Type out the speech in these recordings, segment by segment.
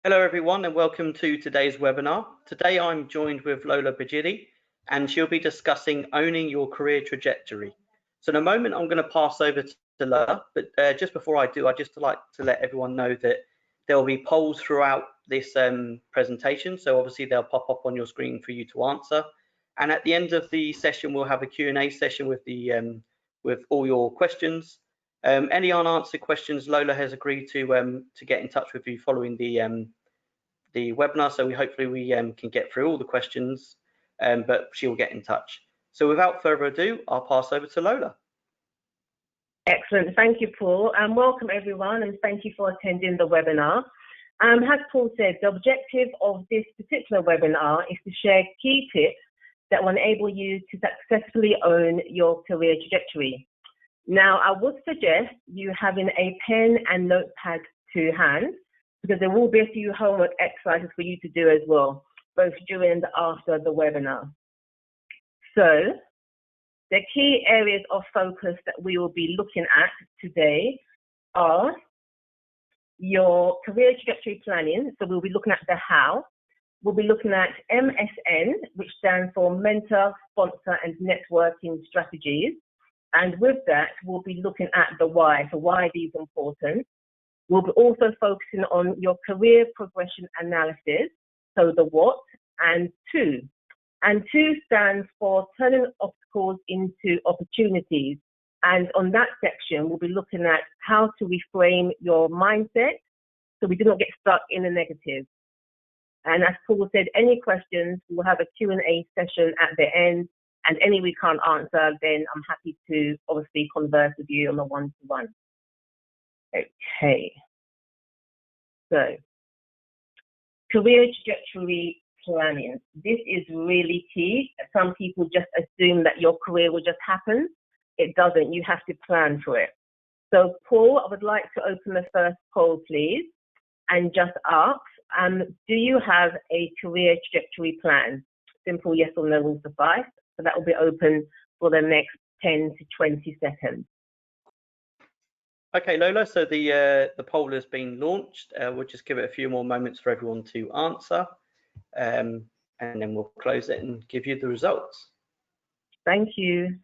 Hello everyone and welcome to today's webinar. Today I'm joined with Lola Bejide and she'll be discussing owning your career trajectory. So in a moment I'm going to pass over to Lola, but just before I do, I'd just like to let everyone know that there will be polls throughout this presentation. So obviously they'll pop up on your screen for you to answer. And at the end of the session, we'll have a Q&A session with all your questions. Any unanswered questions, Lola has agreed to get in touch with you following the webinar, so hopefully we can get through all the questions, but she will get in touch. So without further ado, I'll pass over to Lola. Excellent, thank you, Paul, and welcome everyone, and thank you for attending the webinar. As Paul said, the objective of this particular webinar is to share key tips that will enable you to successfully own your career trajectory. Now, I would suggest you having a pen and notepad to hand, because there will be a few homework exercises for you to do as well, both during and after the webinar. So, the key areas of focus that we will be looking at today are your career trajectory planning. So we'll be looking at the how. We'll be looking at MSN, which stands for Mentor, Sponsor and Networking Strategies. And with that, we'll be looking at the why, so why these are important. We'll be also focusing on your career progression analysis, so the what, and two. And two stands for turning obstacles into opportunities. And on that section, we'll be looking at how to reframe your mindset so we do not get stuck in the negative. And as Paul said, any questions, we'll have a Q&A session at the end. And any we can't answer, then I'm happy to obviously converse with you on a one-to-one. Okay. So, career trajectory planning. This is really key. Some people just assume that your career will just happen. It doesn't. You have to plan for it. So, Paul, I would like to open the first poll, please, and just ask, do you have a career trajectory plan? Simple yes or no will suffice. So that will be open for the next 10 to 20 seconds. Okay, Lola, so the poll has been launched. We'll just give it a few more moments for everyone to answer, and then we'll close it and give you the results. Thank you.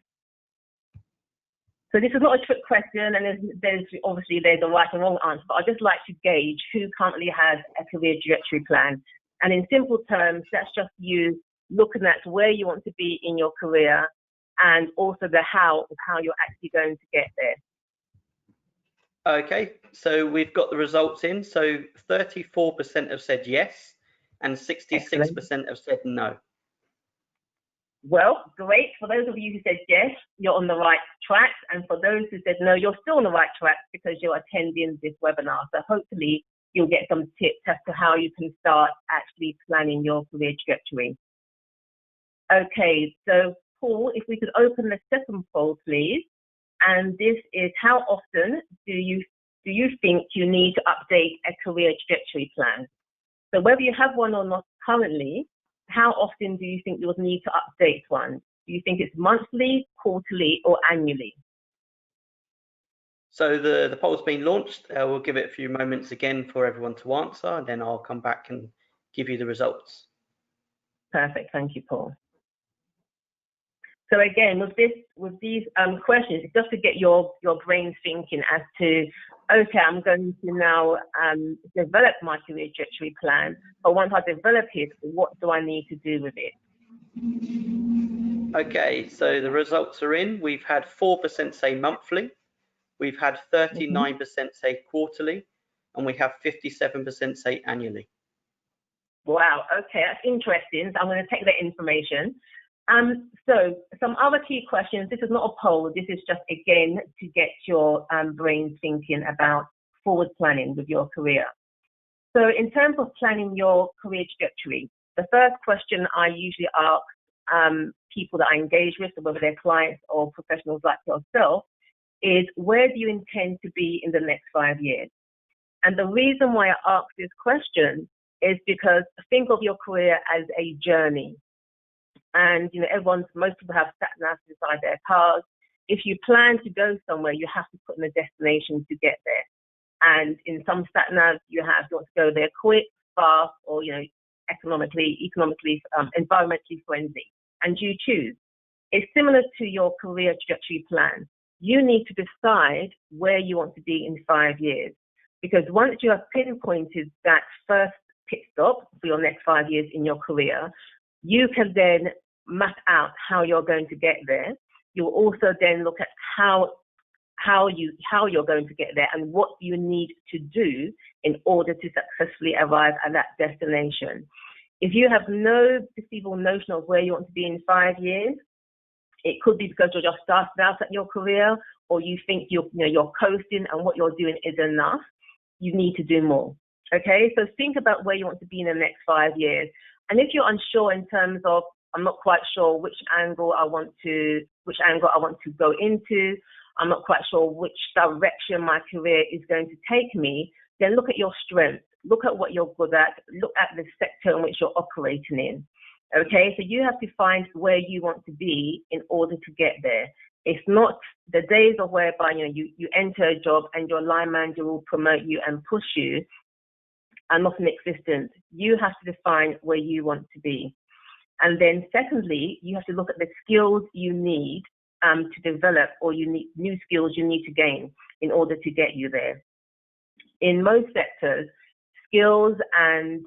So this is not a trick question, and there's obviously a right and wrong answer, but I'd just like to gauge who currently has a career trajectory plan. And in simple terms, that's just you looking at where you want to be in your career and also the how of how you're actually going to get there. Okay, so we've got the results in. So 34% have said yes and 66% have said no. Well, great. For those of you who said yes, you're on the right track. And for those who said no, you're still on the right track because you're attending this webinar. So hopefully you'll get some tips as to how you can start actually planning your career trajectory. Okay, so Paul, if we could open the second poll, please. And this is, how often do you think you need to update a career trajectory plan? So whether you have one or not currently, how often do you think you'll need to update one? Do you think it's monthly, quarterly, or annually? So the poll's been launched. We'll give it a few moments again for everyone to answer, and then I'll come back and give you the results. Perfect, thank you, Paul. So again, with these questions, it's just to get your brain thinking as to, okay, I'm going to now develop my career trajectory plan, but once I develop it, what do I need to do with it? Okay, so the results are in. We've had 4% say monthly, we've had 39% say quarterly, and we have 57% say annually. Wow, okay, that's interesting. So I'm going to take that information. So some other key questions. This is not a poll. This is just, again, to get your brain thinking about forward planning with your career. So in terms of planning your career trajectory, the first question I usually ask people that I engage with, so whether they're clients or professionals like yourself, is where do you intend to be in the next 5 years? And the reason why I ask this question is because think of your career as a journey. And, you know, most people have sat navs inside their cars. If you plan to go somewhere, you have to put in a destination to get there. And in some sat navs, you want to go there quick. fast or, economically, environmentally friendly, and you choose. It's similar to your career trajectory plan. You need to decide where you want to be in 5 years, because once you have pinpointed that first pit stop for your next 5 years in your career, you can then map out how you're going to get there. You'll also then look at how you're going to get there and what you need to do in order to successfully arrive at that destination. If you have no perceivable notion of where you want to be in 5 years, it could be because you're just starting out at your career, or you think you're coasting and what you're doing is enough. You need to do more. Okay, so think about where you want to be in the next 5 years. And if you're unsure in terms of, I'm not quite sure which angle I want to go into, I'm not quite sure which direction my career is going to take me, then look at your strengths, look at what you're good at, look at the sector in which you're operating in. Okay, so you have to find where you want to be in order to get there. It's not the days of whereby you enter a job and your line manager will promote you and push you are not in existence. You have to define where you want to be. And then secondly, you have to look at the skills you need to develop, or you need new skills you need to gain in order to get you there. In most sectors, skills and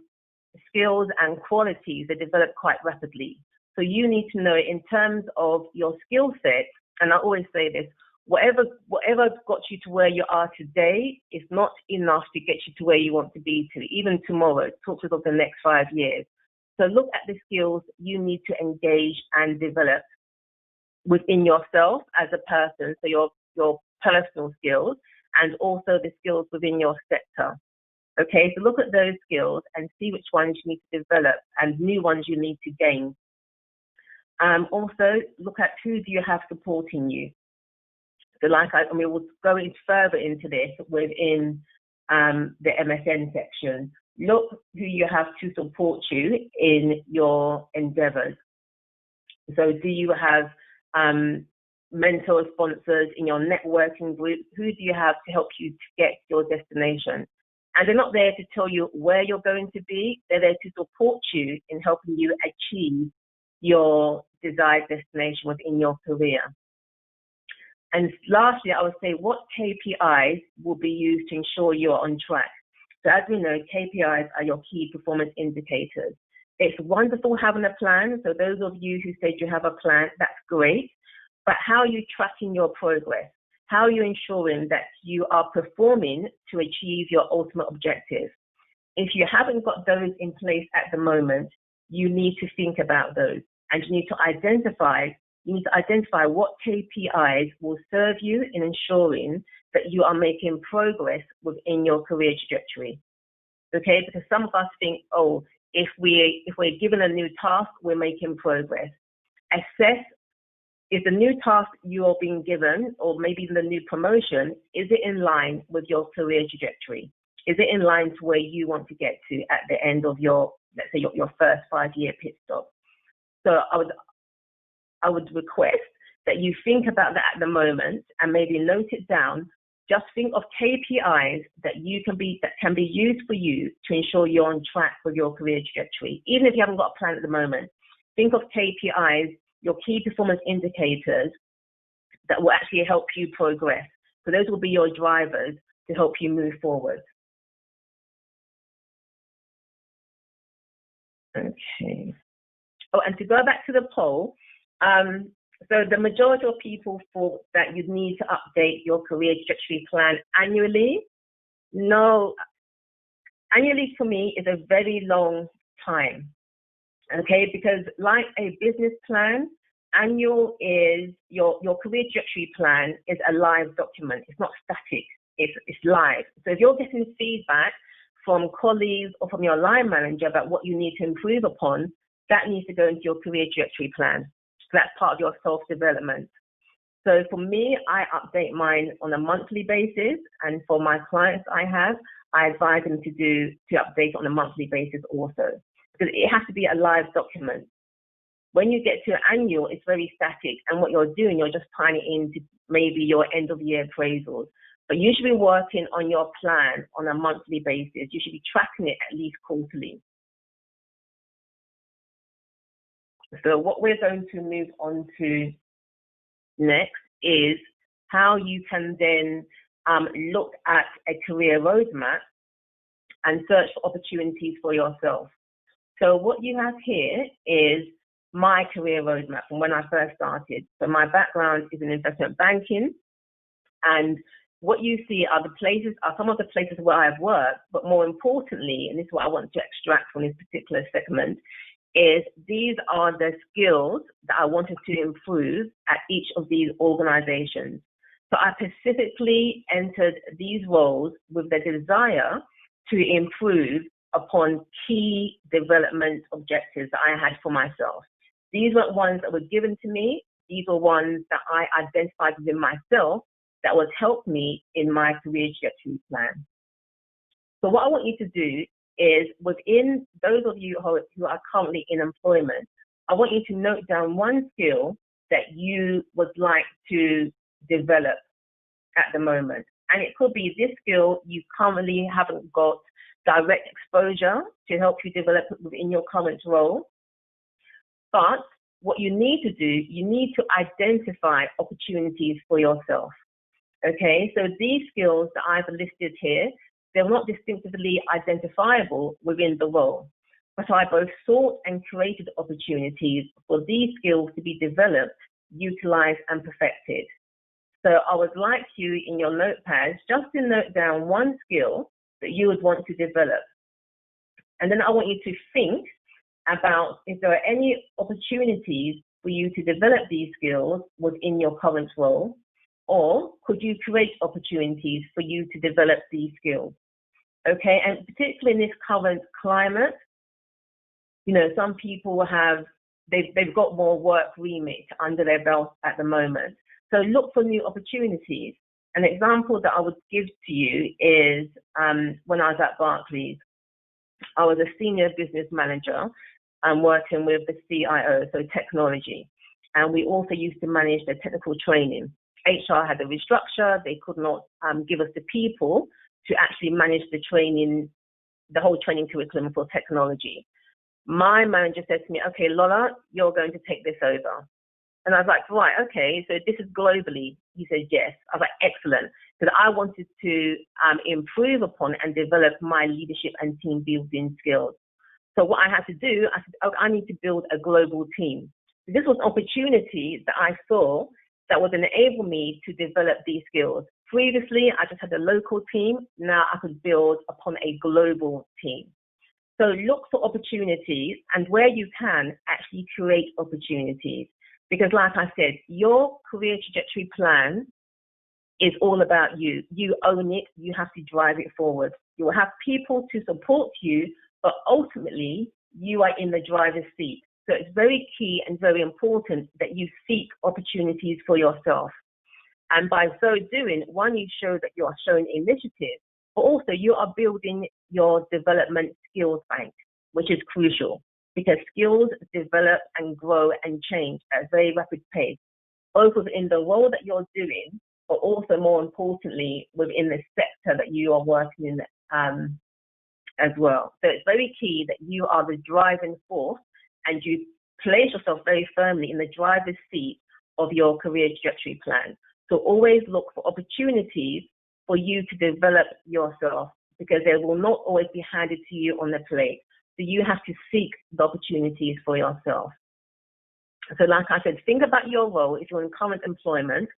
qualities, they develop quite rapidly. So you need to know in terms of your skill set, and I always say this, whatever got you to where you are today is not enough to get you to where you want to be to, even tomorrow, talk to the next 5 years. So look at the skills you need to engage and develop within yourself as a person, so your personal skills, and also the skills within your sector. Okay, so look at those skills and see which ones you need to develop and new ones you need to gain. Also, look at who do you have supporting you. So we'll go further into this within the MSN section. Look who you have to support you in your endeavors. So do you have mentor sponsors in your networking group? Who do you have to help you to get your destination? And they're not there to tell you where you're going to be. They're there to support you in helping you achieve your desired destination within your career. And lastly, I would say, what KPIs will be used to ensure you're on track? So as we know, KPIs are your key performance indicators. It's wonderful having a plan. So those of you who said you have a plan, that's great. But how are you tracking your progress? How are you ensuring that you are performing to achieve your ultimate objective? If you haven't got those in place at the moment, you need to think about those, and you need to identify what KPIs will serve you in ensuring that you are making progress within your career trajectory. Okay, because some of us think, oh, if we're given a new task, we're making progress. Assess, is the new task you are being given, or maybe even the new promotion, is it in line with your career trajectory? Is it in line to where you want to get to at the end of your, let's say, your first 5-year pit stop? So I would request that you think about that at the moment and maybe note it down. Just think of KPIs that can be used for you to ensure you're on track with your career trajectory. Even if you haven't got a plan at the moment, think of KPIs, your key performance indicators, that will actually help you progress. So those will be your drivers to help you move forward. Okay. Oh, and to go back to the poll, so the majority of people thought that you need to update your career trajectory plan annually. No, annually for me is a very long time, okay? Because like a business plan, annual is your career trajectory plan is a live document. It's not static, it's live. So if you're getting feedback from colleagues or from your line manager about what you need to improve upon, that needs to go into your career trajectory plan. So that's part of your self-development. So for me, I update mine on a monthly basis, and for my clients I advise them to update on a monthly basis also, because it has to be a live document. When you get to annual, it's very static, and what you're doing, you're just tying it into maybe your end of year appraisals. but you should be working on your plan on a monthly basis. You should be tracking it at least quarterly. So what we're going to move on to next is how you can then look at a career roadmap and search for opportunities for yourself. So what you have here is my career roadmap from when I first started. So my background is in investment banking, and what you see are some of the places where I've worked, but more importantly, and this is what I want to extract from this particular segment, is these are the skills that I wanted to improve at each of these organizations. So I specifically entered these roles with the desire to improve upon key development objectives that I had for myself. These weren't ones that were given to me. These were ones that I identified within myself that would help me in my career trajectory plan. So what I want you to do is, within those of you who are currently in employment, I want you to note down one skill that you would like to develop at the moment. And it could be this skill you currently haven't got direct exposure to help you develop within your current role. But what you need to do, you need to identify opportunities for yourself. Okay, so these skills that I've listed here, they're not distinctively identifiable within the role, but I both sought and created opportunities for these skills to be developed, utilized, and perfected. So I would like you in your notepads just to note down one skill that you would want to develop. And then I want you to think about if there are any opportunities for you to develop these skills within your current role, or could you create opportunities for you to develop these skills? Okay, and particularly in this current climate, you know, some people they've got more work remit under their belt at the moment. So look for new opportunities. An example that I would give to you is when I was at Barclays, I was a senior business manager working with the CIO, so technology. And we also used to manage the technical training. HR had a restructure. They could not give us the people to actually manage the training, the whole training curriculum for technology. My manager said to me, okay, Lola, you're going to take this over. And I was like, right, okay, so this is globally. He said, yes. I was like, excellent. Because I wanted to improve upon and develop my leadership and team building skills. So what I had to do, I said, oh, I need to build a global team. So this was an opportunity that I saw that would enable me to develop these skills. Previously, I just had a local team. Now I could build upon a global team. So look for opportunities, and where you can, actually create opportunities. Because like I said, your career trajectory plan is all about you. You own it. You have to drive it forward. You will have people to support you, but ultimately you are in the driver's seat. So it's very key and very important that you seek opportunities for yourself. And by so doing, one, you show that you are showing initiative, but also you are building your development skills bank, which is crucial because skills develop and grow and change at a very rapid pace, both within the role that you're doing, but also more importantly, within the sector that you are working in as well. So it's very key that you are the driving force and you place yourself very firmly in the driver's seat of your career trajectory plan. So always look for opportunities for you to develop yourself because they will not always be handed to you on the plate. So you have to seek the opportunities for yourself. So like I said, think about your role if you're in current employment,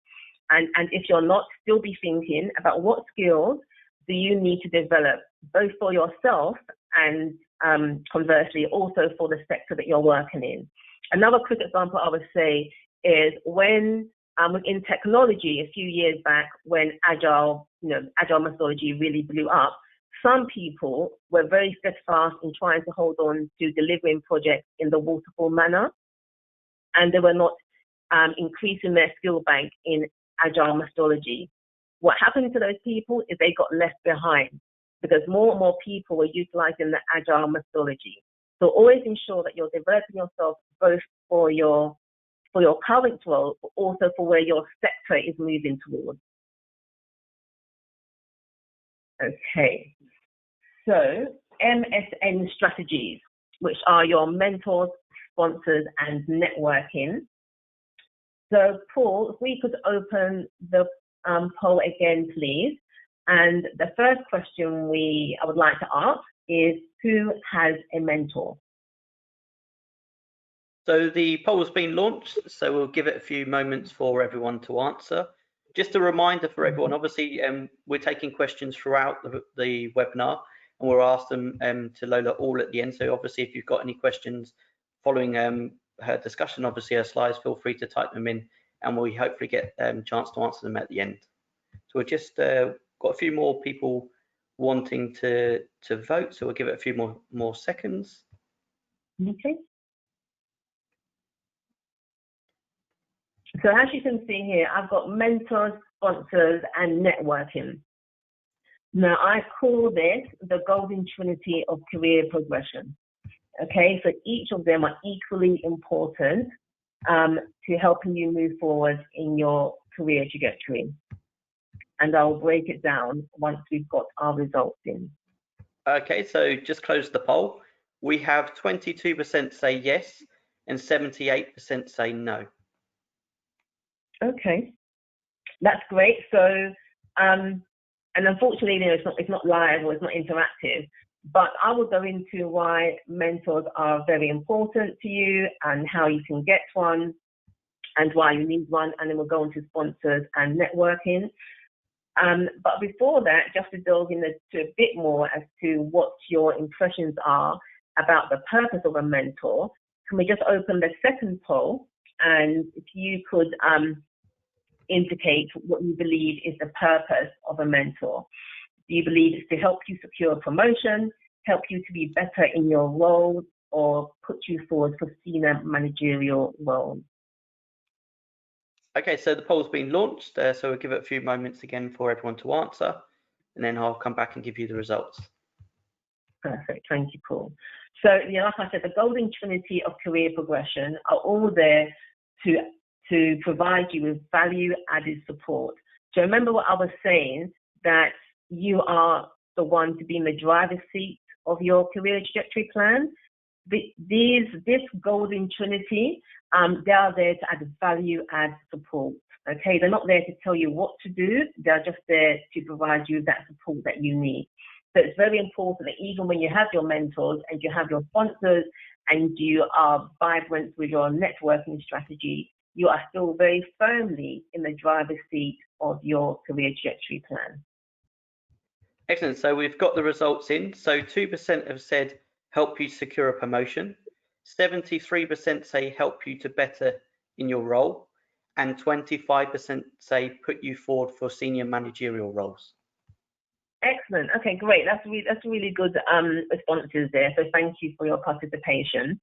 and if you're not, still be thinking about what skills do you need to develop, both for yourself and conversely also for the sector that you're working in. Another quick example I would say is when in technology a few years back, when agile methodology really blew up, some people were very steadfast in trying to hold on to delivering projects in the waterfall manner, and they were not increasing their skill bank in agile methodology. What happened to those people is they got left behind because more and more people were utilizing the agile methodology. So always ensure that you're developing yourself both for your current role, but also for where your sector is moving towards. Okay, so MSN strategies, which are your mentors, sponsors, and networking. So, Paul, if we could open the poll again, please. And the first question I would like to ask is, who has a mentor? So the poll's been launched, so we'll give it a few moments for everyone to answer. Just a reminder for everyone, obviously, we're taking questions throughout the webinar, and we'll ask them to Lola all at the end. So obviously, if you've got any questions following her discussion, obviously her slides, feel free to type them in, and we'll hopefully get a chance to answer them at the end. So we've just got a few more people wanting to vote, so we'll give it a few more seconds. Okay. So as you can see here, I've got mentors, sponsors, and networking. Now, I call this the golden trinity of career progression. Okay, so each of them are equally important to helping you move forward in your career trajectory. And I'll break it down once we've got our results in. Okay, so just close the poll. We have 22% say yes and 78% say no. Okay, that's great. So, and unfortunately, you know, it's not live or it's not interactive, but I will go into why mentors are very important to you and how you can get one and why you need one, and then we'll go into sponsors and networking. But before that, just to delve into a bit more as to what your impressions are about the purpose of a mentor, can we just open the second poll? And if you could indicate what you believe is the purpose of a mentor. Do you believe it's to help you secure a promotion, help you to be better in your role, or put you forward for senior managerial roles? Okay, so the poll's been launched, so we'll give it a few moments again for everyone to answer, and then I'll come back and give you the results. Perfect, thank you, Paul. So, yeah, like I said, the golden trinity of career progression are all there to provide you with value-added support. So remember what I was saying, that you are the one to be in the driver's seat of your career trajectory plan. This golden trinity, they are there to add value-add support. Okay, they're not there to tell you what to do. They're just there to provide you that support that you need. So it's very important that even when you have your mentors and you have your sponsors and you are vibrant with your networking strategy, you are still very firmly in the driver's seat of your career trajectory plan. Excellent. So we've got the results in. So 2% have said help you secure a promotion, 73% say help you to better in your role, and 25% say put you forward for senior managerial roles. Excellent. Okay, great. That's really good responses there. So thank you for your participation.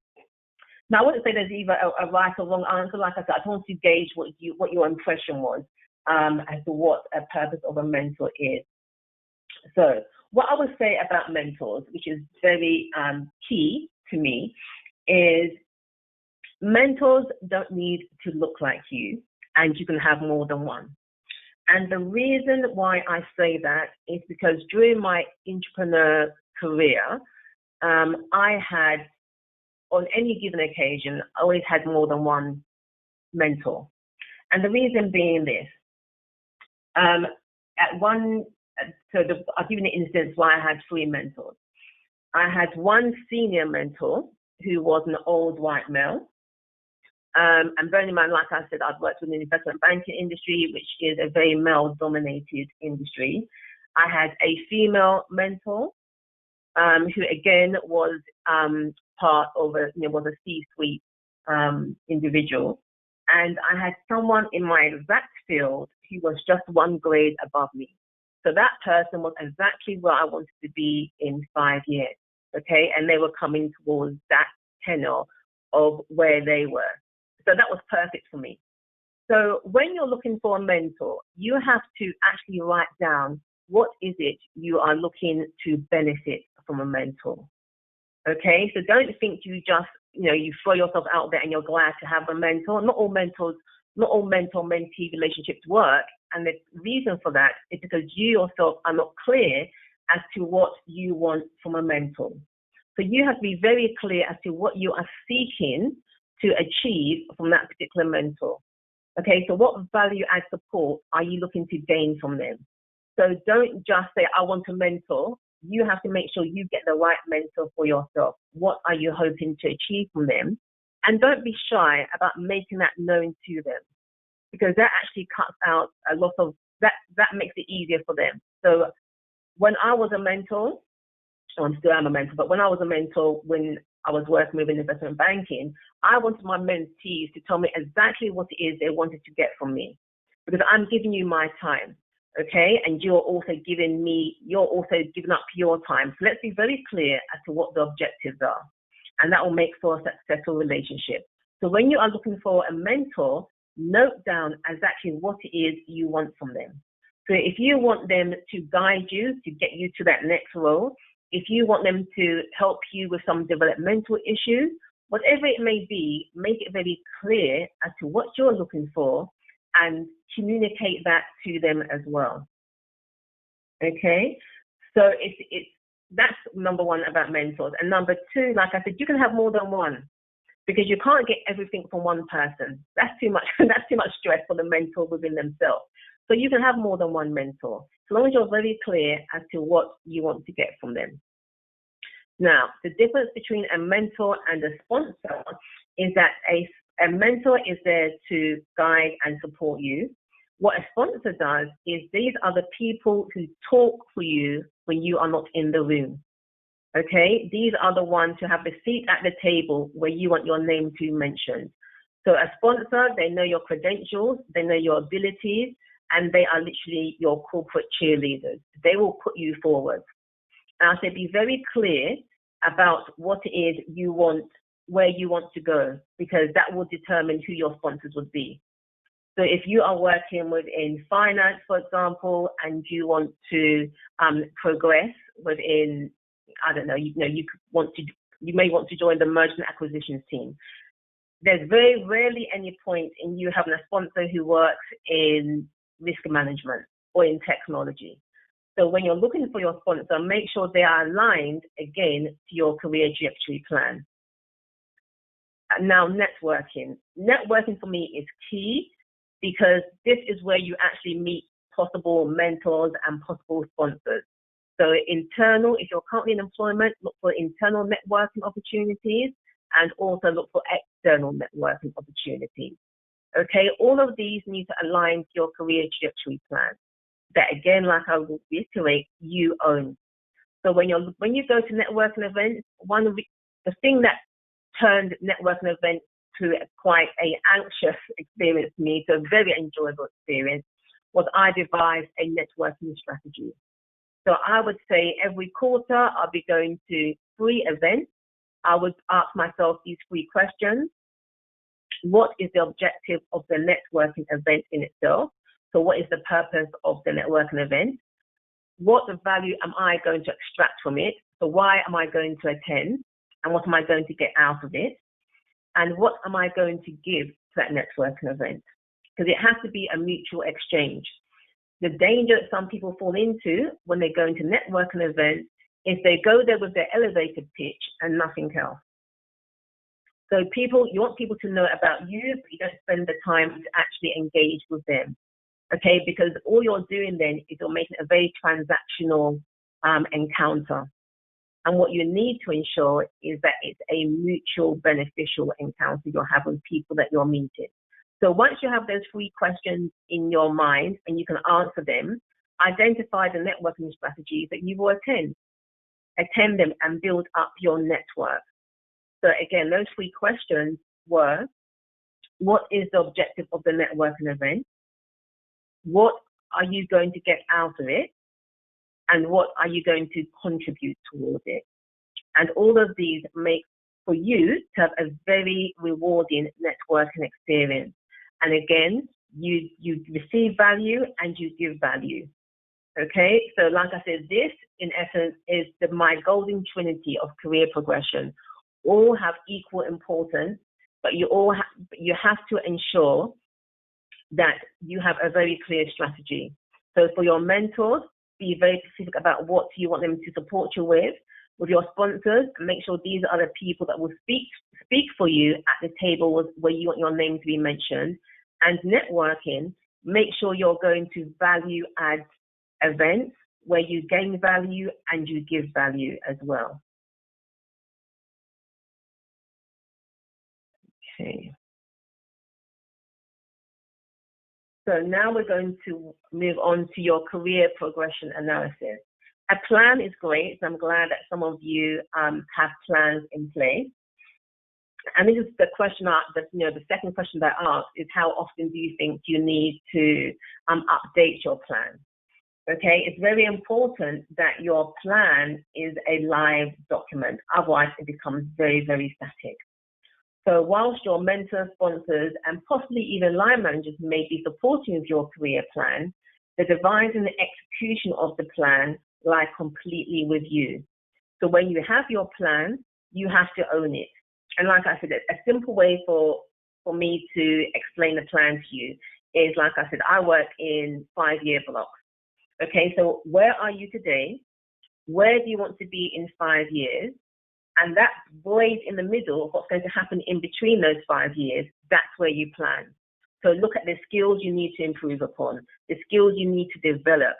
Now, I wouldn't say there's either a right or wrong answer. Like I said, I just want to gauge what your impression was as to what a purpose of a mentor is. So what I would say about mentors, which is very key to me, is mentors don't need to look like you, and you can have more than one. And the reason why I say that is because during my entrepreneur career, I had, on any given occasion, I always had more than one mentor. And the reason being this, I'll give you an instance why I had 3 mentors. I had one senior mentor who was an old white male. And bearing in mind, like I said, I've worked within the investment banking industry, which is a very male-dominated industry. I had a female mentor who, again, was part of was a C-suite individual. And I had someone in my exact field who was just one grade above me. So that person was exactly where I wanted to be in 5 years, okay? And they were coming towards that tenure of where they were. So that was perfect for me. So when you're looking for a mentor, you have to actually write down what is it you are looking to benefit from a mentor, okay? So don't think you just, you throw yourself out there and you're glad to have a mentor. Not all mentor-mentee relationships work. And the reason for that is because you yourself are not clear as to what you want from a mentor. So you have to be very clear as to what you are seeking to achieve from that particular mentor. Okay, so what value add support are you looking to gain from them? So don't just say, I want a mentor. You have to make sure you get the right mentor for yourself. What are you hoping to achieve from them? And don't be shy about making that known to them, because that actually cuts out a lot of, that makes it easier for them. So when I was a mentor, I still am a mentor, but when I was a mentor, when I was working with investment banking, I wanted my mentees to tell me exactly what it is they wanted to get from me, because I'm giving you my time, okay? And you're also giving up your time. So let's be very clear as to what the objectives are, and that will make for a successful relationship. So when you are looking for a mentor, note down exactly what it is you want from them. So if you want them to guide you, to get you to that next role, if you want them to help you with some developmental issues, whatever it may be, make it very clear as to what you're looking for and communicate that to them as well. Okay, so that's number one about mentors. And number two, like I said, you can have more than one, because you can't get everything from one person. That's too much. That's too much stress for the mentor within themselves. So you can have more than one mentor, as long as you're very clear as to what you want to get from them. Now, the difference between a mentor and a sponsor is that a mentor is there to guide and support you. What a sponsor does is these are the people who talk for you when you are not in the room. Okay, these are the ones who have the seat at the table where you want your name to be mentioned. So a sponsor, they know your credentials, they know your abilities, and they are literally your corporate cheerleaders. They will put you forward. And I say be very clear about what it is you want, where you want to go, because that will determine who your sponsors would be. So if you are working within finance, for example, and you want to progress within, I don't know, you may want to join the merger and acquisitions team. There's very rarely any point in you having a sponsor who works in risk management or in technology. So when you're looking for your sponsor, make sure they are aligned, again, to your career trajectory plan. Now, networking. Networking for me is key, because this is where you actually meet possible mentors and possible sponsors. So internal, if you're currently in employment, look for internal networking opportunities, and also look for external networking opportunities. Okay, all of these need to align to your career trajectory plan that, again, like I will reiterate, you own. So when you go to networking events, the thing that turned networking events to quite an anxious experience for me, to a very enjoyable experience, was I devised a networking strategy. So I would say every quarter I'll be going to 3 events. I would ask myself these 3 questions. What is the objective of the networking event in itself? So what is the purpose of the networking event? What value am I going to extract from it? So why am I going to attend? And what am I going to get out of it? And what am I going to give to that networking event? Because it has to be a mutual exchange. The danger that some people fall into when they go into networking events is they go there with their elevator pitch and nothing else. So you want people to know about you, but you don't spend the time to actually engage with them, okay? Because all you're doing then is you're making a very transactional encounter. And what you need to ensure is that it's a mutual beneficial encounter you're having with people that you're meeting. So once you have those 3 questions in your mind and you can answer them, identify the networking strategies that you will attend. Attend them and build up your network. So again, those 3 questions were, what is the objective of the networking event? What are you going to get out of it? And what are you going to contribute towards it? And all of these make for you to have a very rewarding networking experience. And again, you receive value and you give value. Okay, so like I said, this in essence is my golden trinity of career progression. All have equal importance, but you have to ensure that you have a very clear strategy. So for your mentors, be very specific about what you want them to support you with your sponsors, and make sure these are the people that will speak for you at the tables where you want your name to be mentioned. And networking, make sure you're going to value add events where you gain value and you give value as well. Okay. So now we're going to move on to your career progression analysis. A plan is great, so I'm glad that some of you have plans in place. And this is the question the second question that I asked is, how often do you think you need to update your plan? Okay, it's very important that your plan is a live document, otherwise it becomes very, very static. So whilst your mentors, sponsors, and possibly even line managers may be supporting your career plan, the devising and the execution of the plan lie completely with you. So when you have your plan, you have to own it. And like I said, a simple way for me to explain the plan to you is, like I said, I work in 5-year blocks. Okay, so where are you today? Where do you want to be in 5 years? And that void in the middle of what's going to happen in between those 5 years, that's where you plan. So look at the skills you need to improve upon, the skills you need to develop,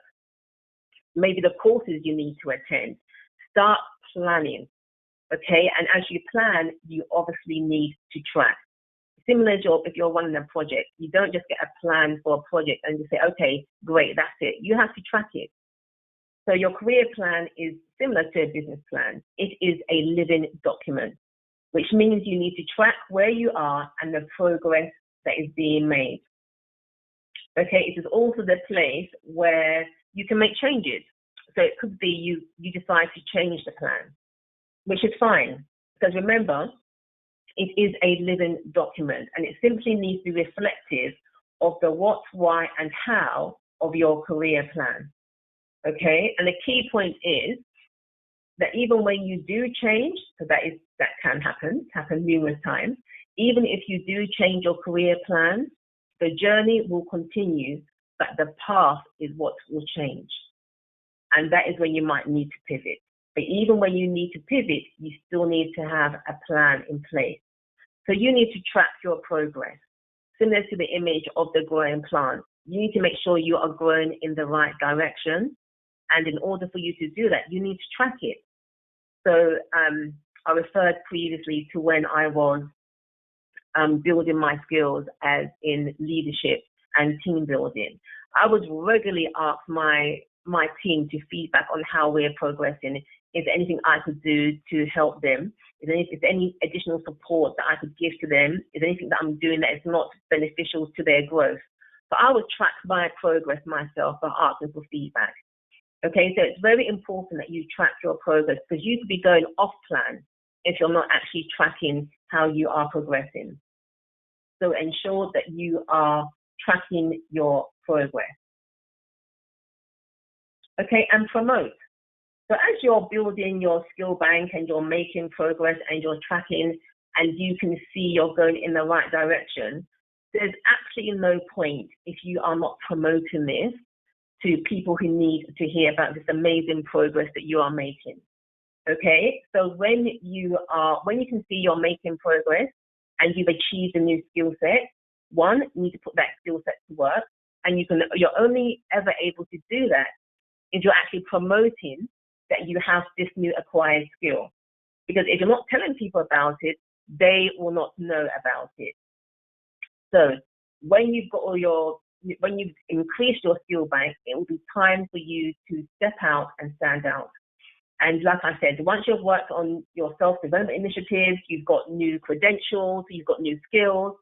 maybe the courses you need to attend. Start planning, okay? And as you plan, you obviously need to track. Similar job if you're running a project. You don't just get a plan for a project and just say, okay, great, that's it. You have to track it. So your career plan is similar to a business plan. It is a living document, which means you need to track where you are and the progress that is being made. Okay, it is also the place where you can make changes. So it could be you decide to change the plan, which is fine. Because remember, it is a living document and it simply needs to be reflective of the what, why, and how of your career plan. Okay, and the key point is that even when you do change, so that can happen numerous times, even if you do change your career plan, the journey will continue, but the path is what will change. And that is when you might need to pivot. But even when you need to pivot, you still need to have a plan in place. So you need to track your progress. Similar to the image of the growing plant, you need to make sure you are growing in the right direction. And in order for you to do that, you need to track it. So I referred previously to when I was building my skills as in leadership and team building. I would regularly ask my team to feedback on how we're progressing. Is there anything I could do to help them? Is there any additional support that I could give to them? Is there anything that I'm doing that is not beneficial to their growth? So I would track my progress myself by asking for feedback. Okay, so it's very important that you track your progress, because you could be going off plan if you're not actually tracking how you are progressing. So ensure that you are tracking your progress. Okay, and promote. So as you're building your skill bank and you're making progress and you're tracking and you can see you're going in the right direction, there's absolutely no point if you are not promoting this to people who need to hear about this amazing progress that you are making. Okay, so when you can see you're making progress and you've achieved a new skill set, one, you need to put that skill set to work, and you're only ever able to do that if you're actually promoting that you have this new acquired skill. Because if you're not telling people about it, they will not know about it. So when you've increased your skill bank, it will be time for you to step out and stand out. And like I said, once you've worked on your self-development initiatives, you've got new credentials, you've got new skills,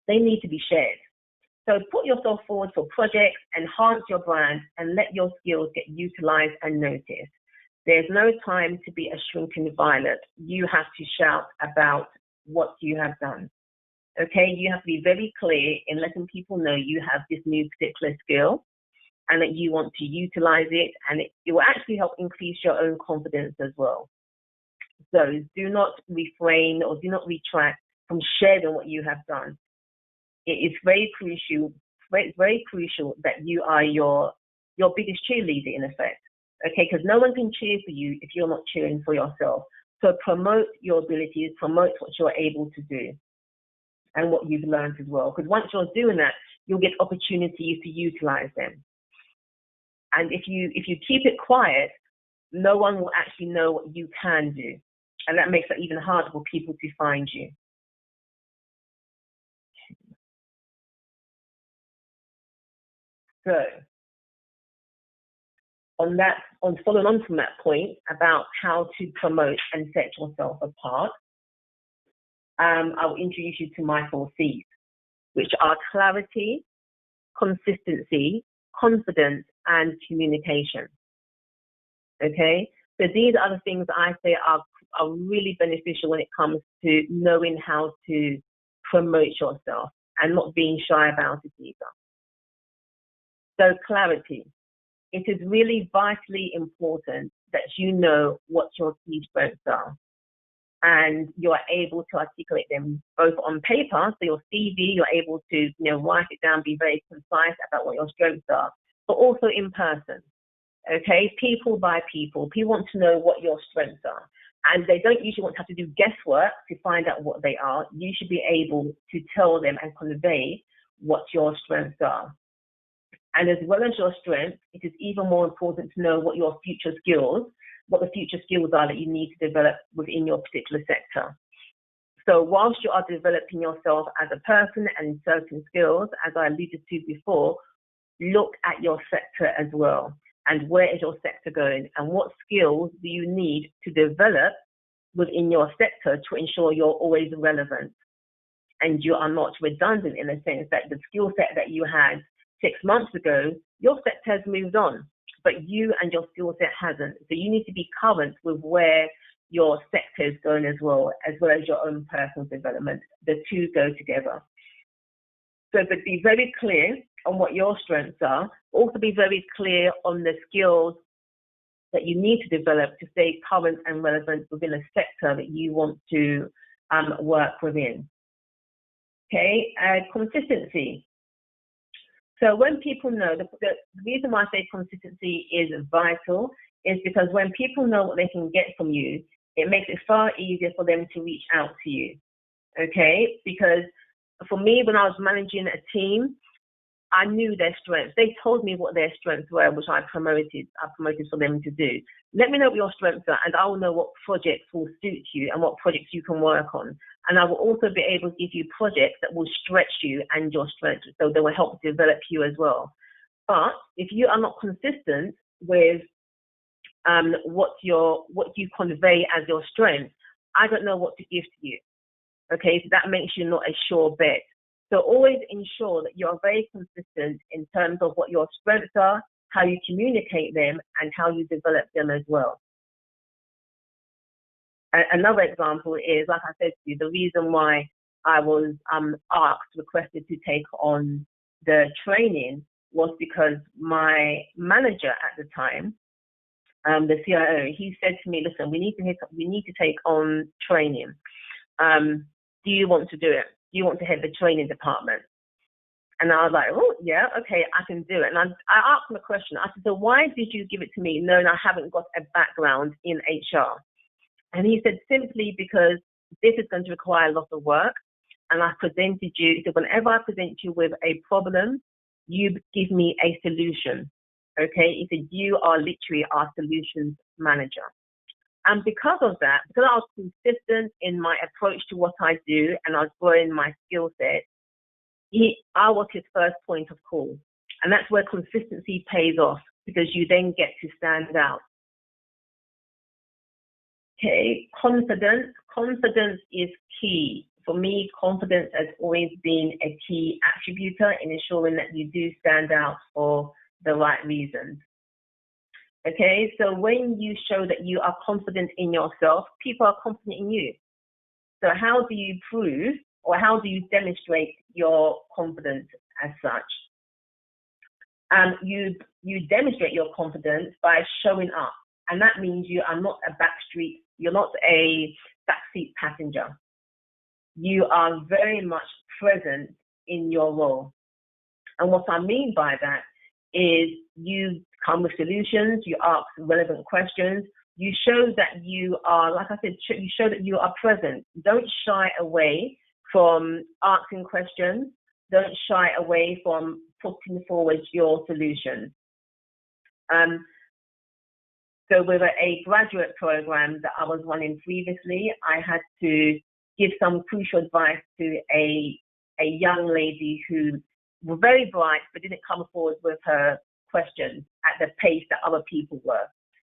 they need to be shared. So put yourself forward for projects, enhance your brand, and let your skills get utilized and noticed. There's no time to be a shrinking violet. You have to shout about what you have done. Okay, you have to be very clear in letting people know you have this new particular skill and that you want to utilize it, and it will actually help increase your own confidence as well. So do not refrain or do not retract from sharing what you have done. It is very crucial that you are your your biggest cheerleader in effect, okay? Because no one can cheer for you if you're not cheering for yourself. So promote your abilities, promote what you're able to do and what you've learned as well. Because once you're doing that, you'll get opportunities to utilize them. And if you keep it quiet, no one will actually know what you can do. And that makes it even harder for people to find you. So, following on from that point about how to promote and set yourself apart, I will introduce you to my 4 C's, which are clarity, consistency, confidence, and communication. Okay, so these are the things that I say are really beneficial when it comes to knowing how to promote yourself and not being shy about it either. So clarity. It is really vitally important that you know what your key strengths are and you are able to articulate them both on paper, so your CV, you're able to write it down, be very concise about what your strengths are, but also in person. Okay, people by people want to know what your strengths are, and they don't usually want to have to do guesswork to find out what they are. You should be able to tell them and convey what your strengths are. And as well as your strengths, it is even more important to know what your future skills, what the future skills are that you need to develop within your particular sector. So whilst you are developing yourself as a person and certain skills, as I alluded to before, look at your sector as well. And where is your sector going? And what skills do you need to develop within your sector to ensure you're always relevant and you are not redundant, in the sense that the skill set that you had 6 months ago, your sector has moved on, but you and your skill set hasn't. So you need to be current with where your sector is going as well as your own personal development. The two go together. So but be very clear on what your strengths are. Also be very clear on the skills that you need to develop to stay current and relevant within a sector that you want to work within. Okay, consistency. So when people know, the reason why I say consistency is vital is because when people know what they can get from you, it makes it far easier for them to reach out to you. Okay, because for me, when I was managing a team, I knew their strengths. They told me what their strengths were, which I promoted for them to do. Let me know what your strengths are, and I will know what projects will suit you and what projects you can work on. And I will also be able to give you projects that will stretch you and your strengths, so they will help develop you as well. But if you are not consistent with what you convey as your strength, I don't know what to give to you. Okay, so that makes you not a sure bet. So always ensure that you're very consistent in terms of what your strengths are, how you communicate them, and how you develop them as well. Another example is, like I said to you, the reason why I was requested to take on the training was because my manager at the time, the CIO, he said to me, listen, we need to take on training. Do you want to do it? Do you want to head the training department? And I was like, oh, yeah, okay, I can do it. And I asked him a question. I said, so why did you give it to me knowing I haven't got a background in HR? And he said, simply because this is going to require a lot of work. And I presented you, he said, whenever I present you with a problem, you give me a solution. Okay? He said, you are literally our solutions manager. And because of that, because I was consistent in my approach to what I do and I was growing my skill set, I was his first point of call. And that's where consistency pays off, because you then get to stand out. Okay, confidence. Confidence is key. For me, confidence has always been a key attributor in ensuring that you do stand out for the right reasons. Okay, so when you show that you are confident in yourself, people are confident in you. So how do you prove, or how do you demonstrate your confidence as such? You demonstrate your confidence by showing up. And that means you are not you're not a backseat passenger. You are very much present in your role. And what I mean by that is you come with solutions, you ask relevant questions, you show that you are, like I said, you show that you are present. Don't shy away from asking questions. Don't shy away from putting forward your solutions. So with a graduate program that I was running previously, I had to give some crucial advice to a young lady who was very bright but didn't come forward with her questions at the pace that other people were.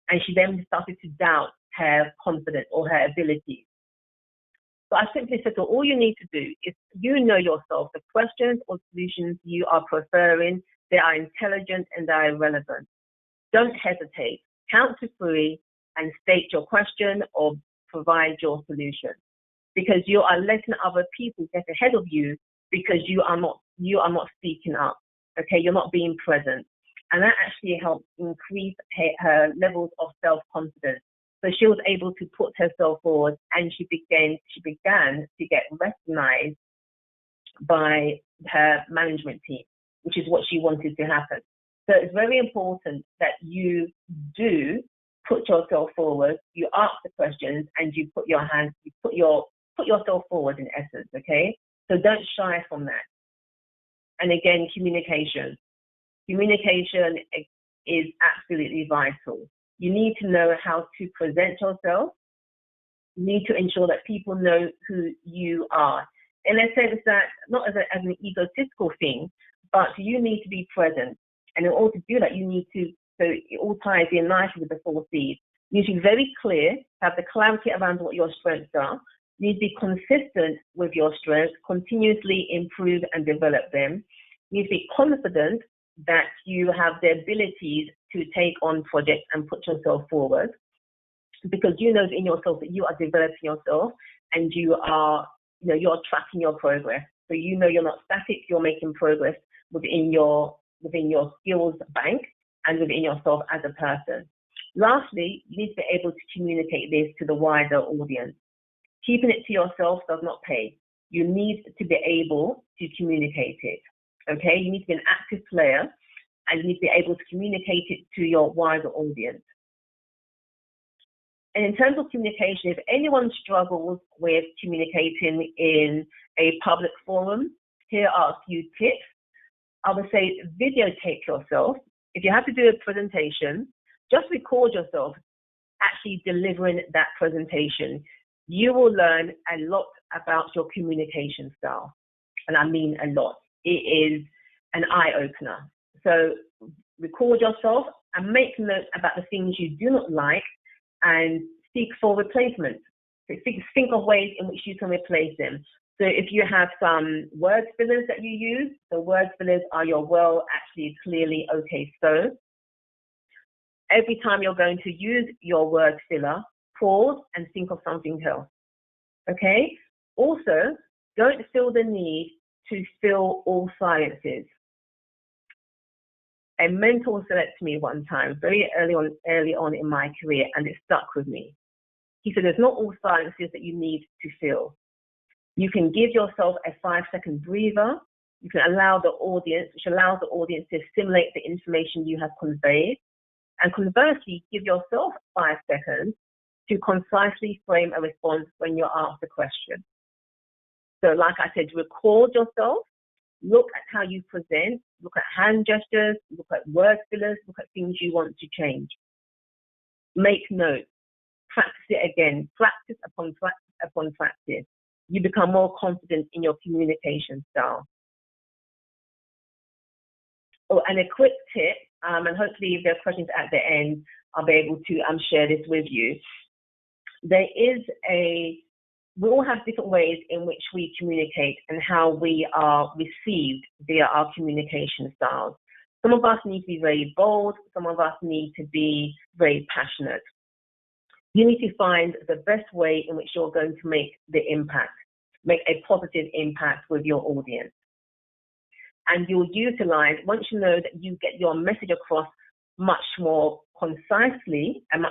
And she then started to doubt her confidence or her abilities. So I simply said, so all you need to do is you know yourself, the questions or solutions you are preferring, they are intelligent and they are relevant. Don't hesitate. Count to 3 and state your question or provide your solution, because you are letting other people get ahead of you because you are not speaking up. Okay, you're not being present, and that actually helped increase her levels of self-confidence. So she was able to put herself forward, and she began to get recognized by her management team, which is what she wanted to happen. So it's very important that you do put yourself forward, you ask the questions, and you put yourself forward in essence, okay? So don't shy from that. And again, communication. Communication is absolutely vital. You need to know how to present yourself. You need to ensure that people know who you are. And let's say that not as an egotistical thing, but you need to be present. And in order to do that, you need to, so it all ties in nicely with the 4 C's. You need to be very clear, have the clarity around what your strengths are. You need to be consistent with your strengths, continuously improve and develop them. You need to be confident that you have the abilities to take on projects and put yourself forward, because you know in yourself that you are developing yourself and you are, you're tracking your progress. So you know you're not static, you're making progress within your skills bank and within yourself as a person. Lastly, you need to be able to communicate this to the wider audience. Keeping it to yourself does not pay. You need to be able to communicate it. Okay, you need to be an active player, and you need to be able to communicate it to your wider audience. And in terms of communication, if anyone struggles with communicating in a public forum, here are a few tips. I would say videotape yourself. If you have to do a presentation, just record yourself actually delivering that presentation. You will learn a lot about your communication style. And I mean a lot. It is an eye-opener. So record yourself and make notes about the things you do not like and seek for replacement. Think of ways in which you can replace them. So if you have some word fillers that you use, the word fillers are your actually clearly okay. So every time you're going to use your word filler, pause and think of something else. Okay? Also, don't feel the need to fill all silences. A mentor said it to me one time, very early on in my career, and it stuck with me. He said, there's not all silences that you need to fill. You can give yourself a 5-second breather. You can allow the audience, which allows the audience to assimilate the information you have conveyed. And conversely, give yourself 5 seconds to concisely frame a response when you're asked a question. So like I said, record yourself, look at how you present, look at hand gestures, look at word fillers, look at things you want to change. Make notes, practice it again, practice upon practice. You become more confident in your communication style. Oh, and a quick tip, and hopefully if there are questions at the end, I'll be able to share this with you. We all have different ways in which we communicate and how we are received via our communication styles. Some of us need to be very bold, some of us need to be very passionate. You need to find the best way in which you're going to make a positive impact with your audience. And you'll utilize, once you know that you get your message across much more concisely and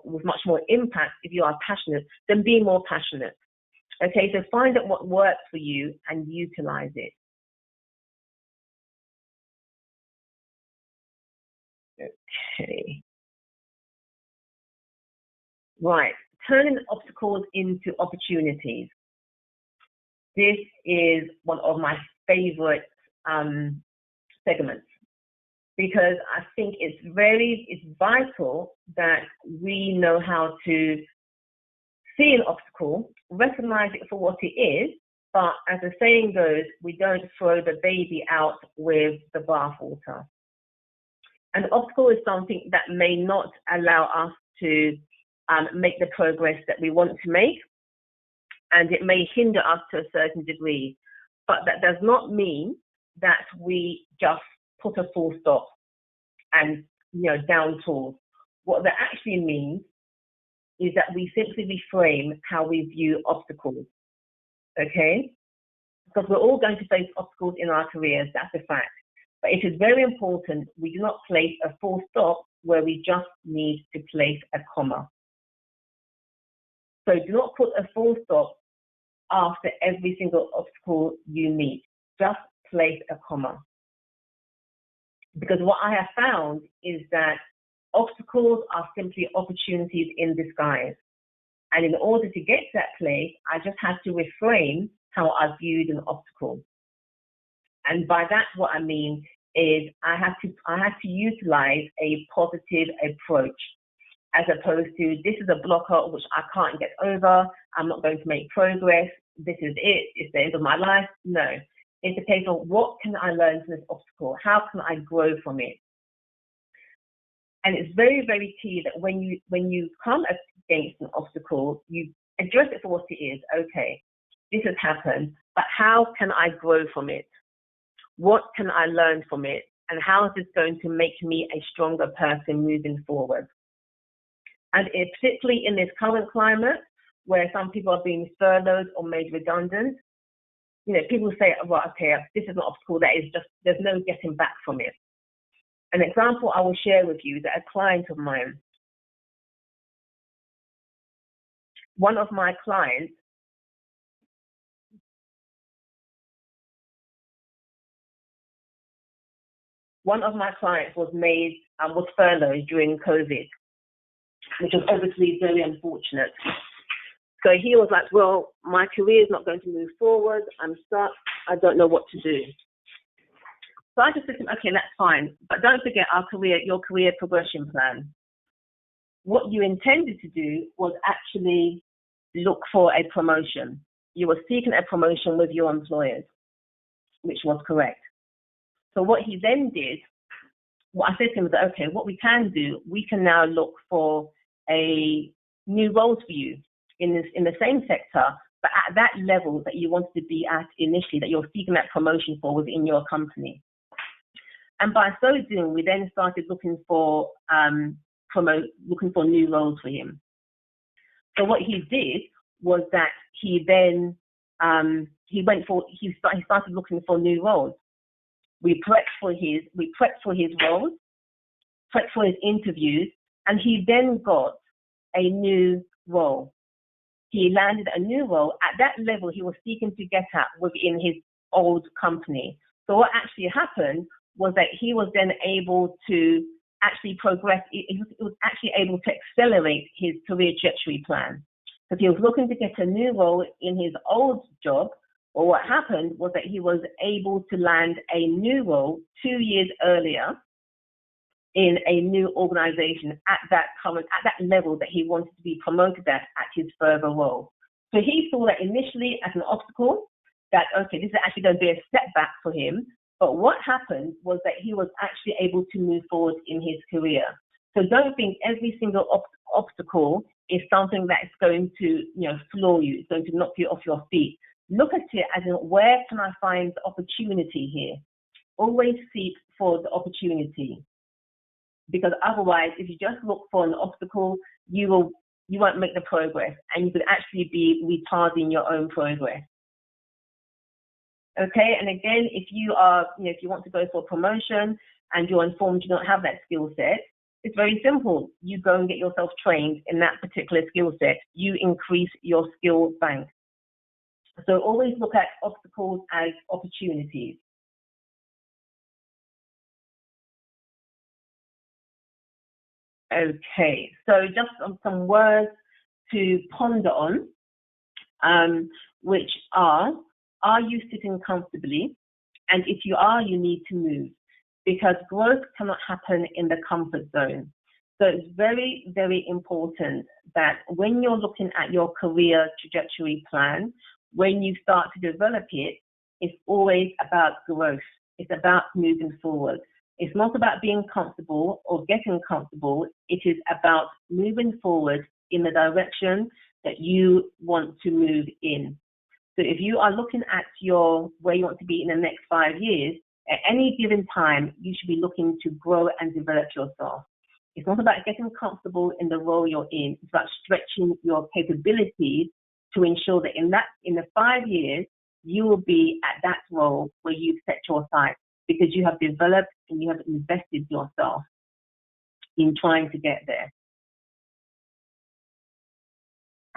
with much more impact, if you are passionate, then be more passionate. Okay, so find out what works for you and utilize it. Okay. Right. Turning obstacles into opportunities. This is one of my favorite segments, because I think it's vital that we know how to see an obstacle, recognize it for what it is, but as the saying goes, we don't throw the baby out with the bathwater. An obstacle is something that may not allow us to make the progress that we want to make, and it may hinder us to a certain degree, but that does not mean that we just put a full stop and down tools. What that actually means is that we simply reframe how we view obstacles. Okay? Because we're all going to face obstacles in our careers, that's a fact. But it is very important we do not place a full stop where we just need to place a comma. So do not put a full stop after every single obstacle you meet. Just place a comma. Because what I have found is that obstacles are simply opportunities in disguise. And in order to get to that place, I just have to reframe how I viewed an obstacle. And by that, what I mean is I have to utilize a positive approach, as opposed to this is a blocker which I can't get over, I'm not going to make progress, this is it, it's the end of my life. No, it's a case of what can I learn from this obstacle? How can I grow from it? And it's very, very key that when you come against an obstacle, you address it for what it is. Okay, this has happened, but how can I grow from it? What can I learn from it? And how is this going to make me a stronger person moving forward? And particularly in this current climate, where some people are being furloughed or made redundant, people say, well, okay, this is an obstacle that is just, there's no getting back from it. An example I will share with you that a client of mine, one of my clients was furloughed during COVID, which was obviously very unfortunate. So he was like, well, my career is not going to move forward. I'm stuck. I don't know what to do. So I just said to him, okay, that's fine. But don't forget your career progression plan. What you intended to do was actually look for a promotion. You were seeking a promotion with your employers, which was correct. So what he then did, what I said to him was, okay, what we can do, we can now look for a new role for you in the same sector, but at that level that you wanted to be at initially, that you're seeking that promotion for within your company. And by so doing, we then started looking for new roles for him. So what he did was that he then he started looking for new roles. We prepped for his roles, prepped for his interviews, and he then got a new role. He landed a new role at that level he was seeking to get at within his old company. So what actually happened was that he was then able to actually progress. He was actually able to accelerate his career trajectory plan. Because he was looking to get a new role in his old job, or what happened was that he was able to land a new role 2 years earlier in a new organization at that level that he wanted to be promoted at his further role. So he saw that initially as an obstacle, that, okay, this is actually going to be a setback for him. But what happened was that he was actually able to move forward in his career. So don't think every single obstacle is something that is going to, floor you, it's going to knock you off your feet. Look at it as in, where can I find the opportunity here? Always seek for the opportunity. Because otherwise, if you just look for an obstacle, you won't make the progress, and you could actually be retarding your own progress. Okay, and again, if you want to go for a promotion and you're informed you don't have that skill set, it's very simple. You go and get yourself trained in that particular skill set. You increase your skill bank. So always look at obstacles as opportunities. Okay, so just some words to ponder on, which are you sitting comfortably? And if you are, you need to move, because growth cannot happen in the comfort zone. So it's very, very important that when you're looking at your career trajectory plan, when you start to develop it, it's always about growth. It's about moving forward. It's not about being comfortable or getting comfortable. It is about moving forward in the direction that you want to move in. So if you are looking at where you want to be in the next 5 years, at any given time, you should be looking to grow and develop yourself. It's not about getting comfortable in the role you're in. It's about stretching your capabilities to ensure that in the 5 years, you will be at that role where you've set your sights, because you have developed and you have invested yourself in trying to get there.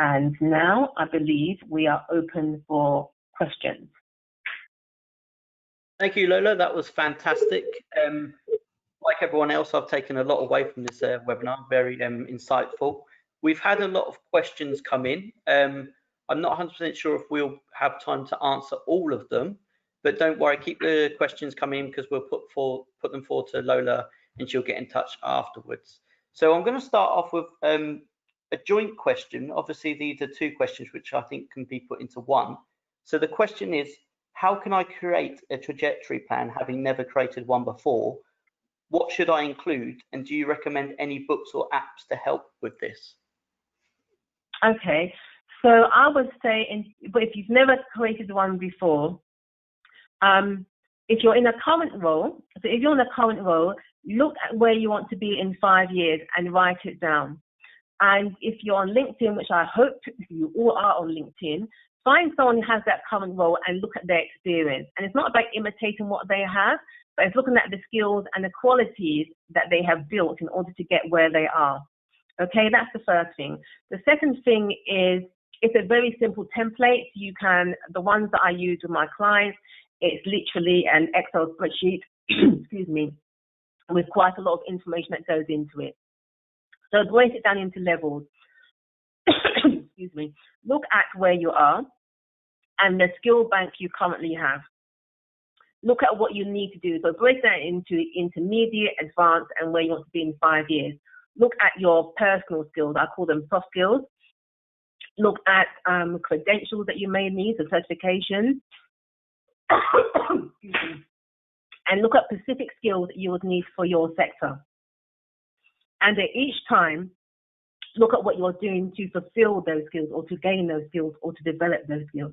And now I believe we are open for questions. Thank you, Lola. That was fantastic. Like everyone else, I've taken a lot away from this webinar. Very insightful. We've had a lot of questions come in. I'm not 100% sure if we'll have time to answer all of them, but don't worry, keep the questions coming because we'll put them forward to Lola and she'll get in touch afterwards. So I'm going to start off with a joint question. Obviously, these are two questions which I think can be put into one. So the question is, how can I create a trajectory plan having never created one before? What should I include? And do you recommend any books or apps to help with this? Okay, so I would say, but if you've never created one before, if you're in a current role, look at where you want to be in 5 years and write it down. And if you're on LinkedIn, which I hope you all are on LinkedIn, find someone who has that current role and look at their experience. And it's not about imitating what they have, but it's looking at the skills and the qualities that they have built in order to get where they are. Okay, that's the first thing. The second thing is, it's a very simple template. The ones that I use with my clients, it's literally an Excel spreadsheet, excuse me, with quite a lot of information that goes into it. So break it down into levels. Excuse me. Look at where you are and the skill bank you currently have. Look at what you need to do. So break that into intermediate, advanced, and where you want to be in 5 years. Look at your personal skills. I call them soft skills. Look at credentials that you may need, so certifications. Excuse me. And look at specific skills that you would need for your sector. And at each time, look at what you're doing to fulfill those skills or to gain those skills or to develop those skills.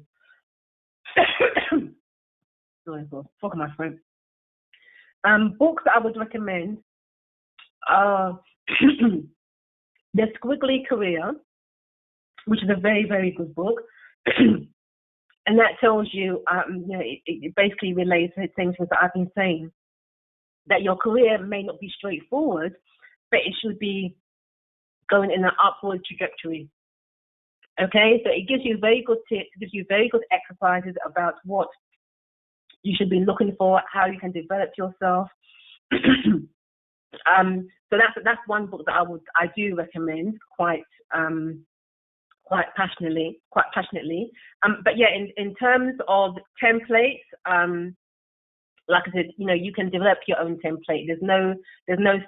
Sorry, fuck my throat. Books that I would recommend are The Squiggly Career, which is a very, very good book. And that tells you, it basically relates to things that I've been saying, that your career may not be straightforward, but it should be going in an upward trajectory. Okay, so it gives you very good tips, it gives you very good exercises about what you should be looking for, how you can develop yourself. So that's one book that I do recommend quite passionately. But yeah, in terms of templates, like I said, you can develop your own template. There's no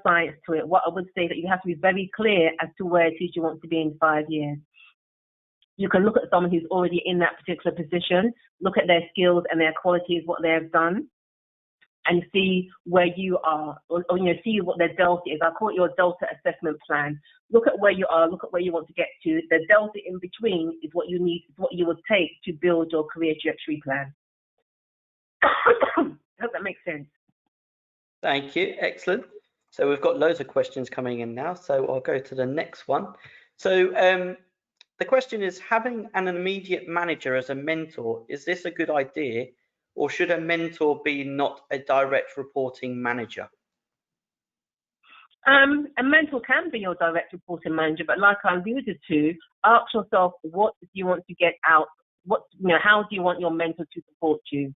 science to it. What I would say is that you have to be very clear as to where it is you want to be in 5 years. You can look at someone who's already in that particular position, look at their skills and their qualities, what they have done, and see where you are, or see what their delta is. I call it your delta assessment plan. Look at where you are, look at where you want to get to. The delta in between is what you need, what you would take to build your career trajectory plan. I hope that makes sense. Thank you. Excellent. So we've got loads of questions coming in now. So I'll go to the next one. So the question is, having an immediate manager as a mentor, is this a good idea? Or should a mentor be not a direct reporting manager? A mentor can be your direct reporting manager, but like I alluded to, ask yourself, what do you want to get out? How do you want your mentor to support you?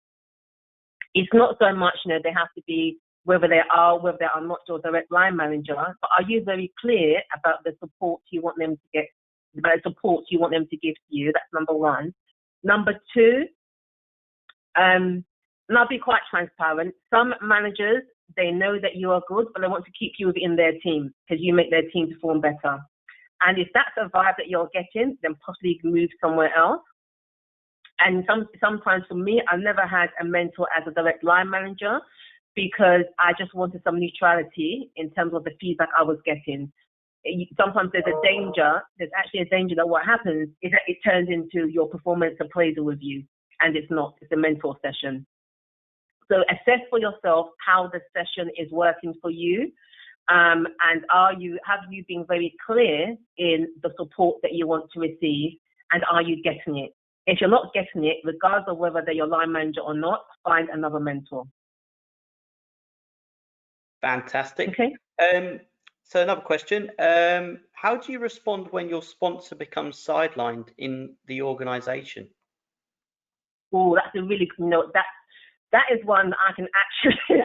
It's not so much, they have to be whether they are not your direct line manager, but are you very clear about the support you want them to get, about the support you want them to give to you? That's number one. Number two, and I'll be quite transparent. Some managers, they know that you are good, but they want to keep you within their team because you make their team perform better. And if that's a vibe that you're getting, then possibly you can move somewhere else. And sometimes for me, I never had a mentor as a direct line manager because I just wanted some neutrality in terms of the feedback I was getting. Sometimes there's actually a danger that what happens is that it turns into your performance appraisal review, and it's not, it's a mentor session. So assess for yourself how the session is working for you, and have you been very clear in the support that you want to receive, and are you getting it? If you're not getting it, regardless of whether they're your line manager or not, find another mentor. Fantastic. Okay. So another question, how do you respond when your sponsor becomes sidelined in the organization? Oh, that's a really, that is one I can actually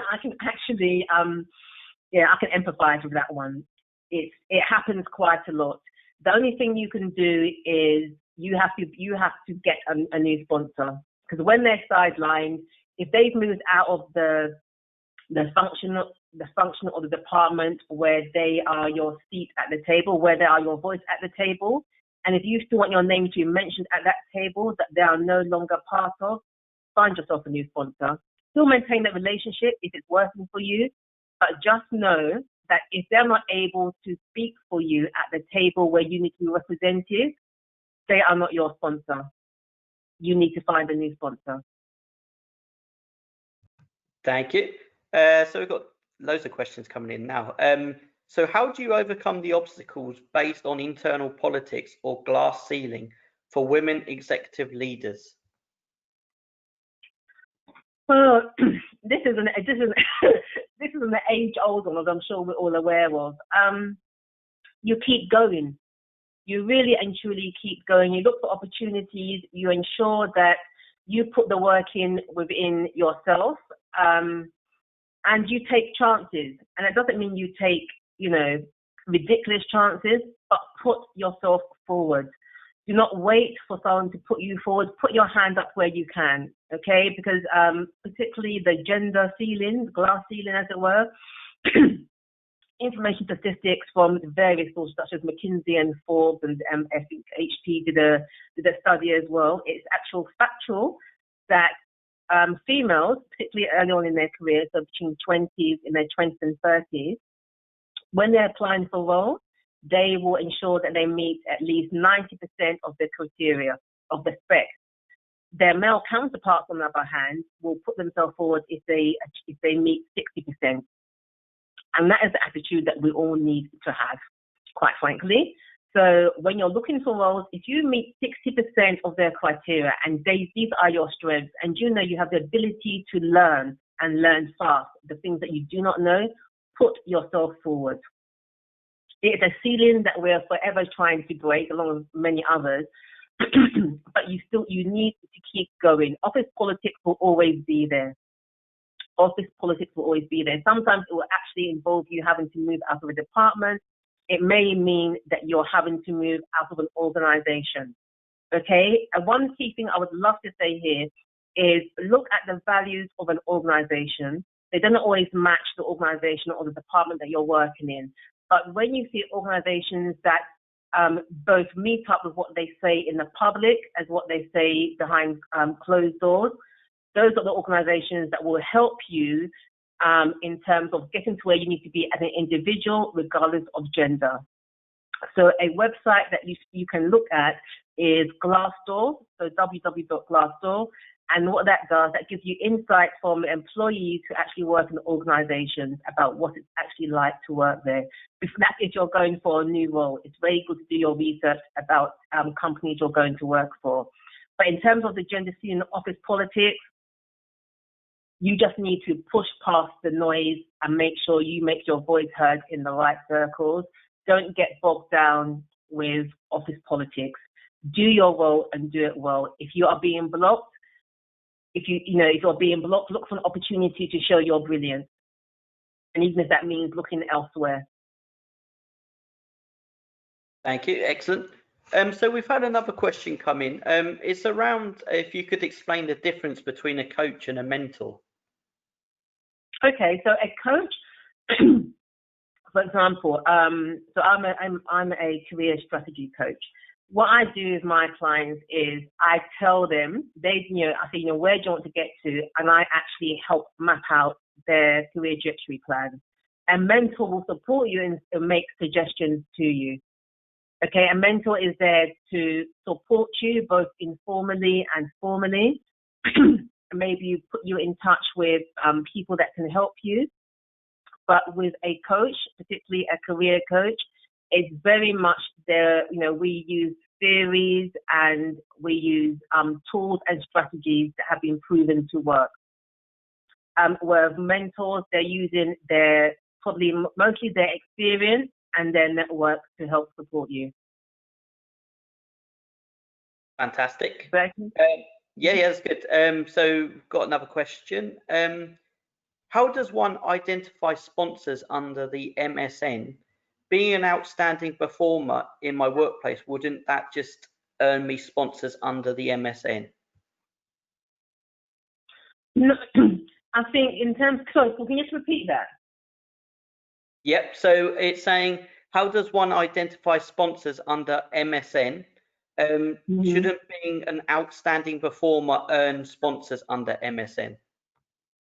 I can empathize with that one. It happens quite a lot. The only thing you can do is you have to get a new sponsor, because when they're sidelined, if they've moved out of the function or the department where they are your seat at the table, where they are your voice at the table, and if you still want your name to be mentioned at that table that they are no longer part of, find yourself a new sponsor. Still maintain that relationship if it's working for you, but just know that if they're not able to speak for you at the table where you need to be represented, they are not your sponsor. You need to find a new sponsor. Thank you. So we've got loads of questions coming in now. So how do you overcome the obstacles based on internal politics or glass ceiling for women executive leaders? Well, this is an age-old one, as I'm sure we're all aware of. You keep going. You really and truly keep going. You look for opportunities. You ensure that you put the work in within yourself, and you take chances. And it doesn't mean you take, ridiculous chances, but put yourself forward. Do not wait for someone to put you forward. Put your hand up where you can, okay? Because particularly the gender ceiling, glass ceiling as it were, information statistics from various sources such as McKinsey and Forbes, and I think HP did a study as well. It's factual that females, particularly early on in their careers, so between in their 20s and 30s, when they're applying for roles, they will ensure that they meet at least 90% of the criteria of the spec. Their male counterparts, on the other hand, will put themselves forward if they meet 60%. And that is the attitude that we all need to have, quite frankly. So when you're looking for roles, if you meet 60% of their criteria and these are your strengths, and you know you have the ability to learn and learn fast, the things that you do not know, put yourself forward. It's a ceiling that we're forever trying to break, along with many others, but you need to keep going. Office politics will always be there. Office politics will always be there. Sometimes it will actually involve you having to move out of a department. It may mean that you're having to move out of an organization. Okay? And one key thing I would love to say here is look at the values of an organization. They don't always match the organization or the department that you're working in. But when you see organizations that both meet up with what they say in the public as what they say behind closed doors, those are the organizations that will help you in terms of getting to where you need to be as an individual, regardless of gender. So a website that you can look at is Glassdoor, so www.glassdoor. And what that does, that gives you insight from employees who actually work in organizations about what it's actually like to work there. If you're going for a new role, it's very good to do your research about companies you're going to work for. But in terms of the gender scene in office politics, you just need to push past the noise and make sure you make your voice heard in the right circles. Don't get bogged down with office politics. Do your role and do it well. If you are being blocked, if you're being blocked, look for an opportunity to show your brilliance. and even if that means looking elsewhere. Thank you. Excellent. So we've had another question come in. It's around if you could explain the difference between a coach and a mentor. Okay, so a coach, for example, so I'm a career strategy coach. What I do with my clients is I tell them I say, where do you want to get to, and I actually help map out their career trajectory plan. A mentor will support you and make suggestions to you. Okay, a mentor is there to support you both informally and formally. Maybe put you in touch with people that can help you. But with a coach, particularly a career coach, it's very much there. We use theories and we use tools and strategies that have been proven to work. Where mentors, they're using mostly their experience and their network to help support you. Fantastic. Yeah, that's good. So we've got another question. How does one identify sponsors under the MSN? Being an outstanding performer in my workplace, wouldn't that just earn me sponsors under the MSN? No, I think in terms, sorry, can you just repeat that? Yep, so it's saying, how does one identify sponsors under MSN? Shouldn't being an outstanding performer earn sponsors under MSN?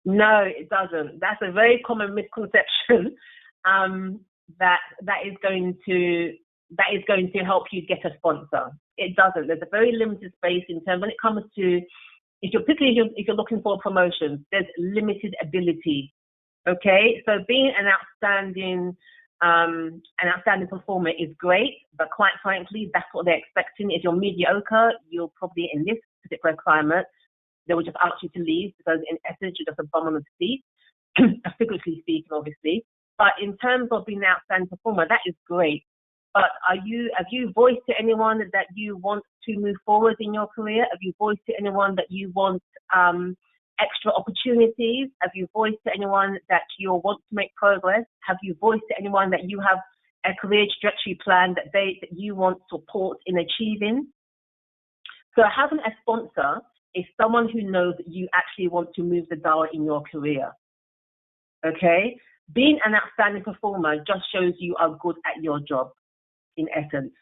No, it doesn't. That's a very common misconception. That is going to help you get a sponsor. It doesn't. There's a very limited space in terms when it comes to if you're looking for a promotion, there's limited ability. Okay, so being an outstanding performer is great, but quite frankly, that's what they're expecting. If you're mediocre, you'll probably in this particular climate, they will just ask you to leave because in essence you're just a bum on the seat, figuratively speaking, obviously. But in terms of being an outstanding performer, that is great. But have you voiced to anyone that you want to move forward in your career? Have you voiced to anyone that you want extra opportunities? Have you voiced to anyone that you want to make progress? Have you voiced to anyone that you have a career trajectory plan that you want support in achieving? So having a sponsor is someone who knows that you actually want to move the dial in your career. Okay? Being an outstanding performer just shows you are good at your job, in essence.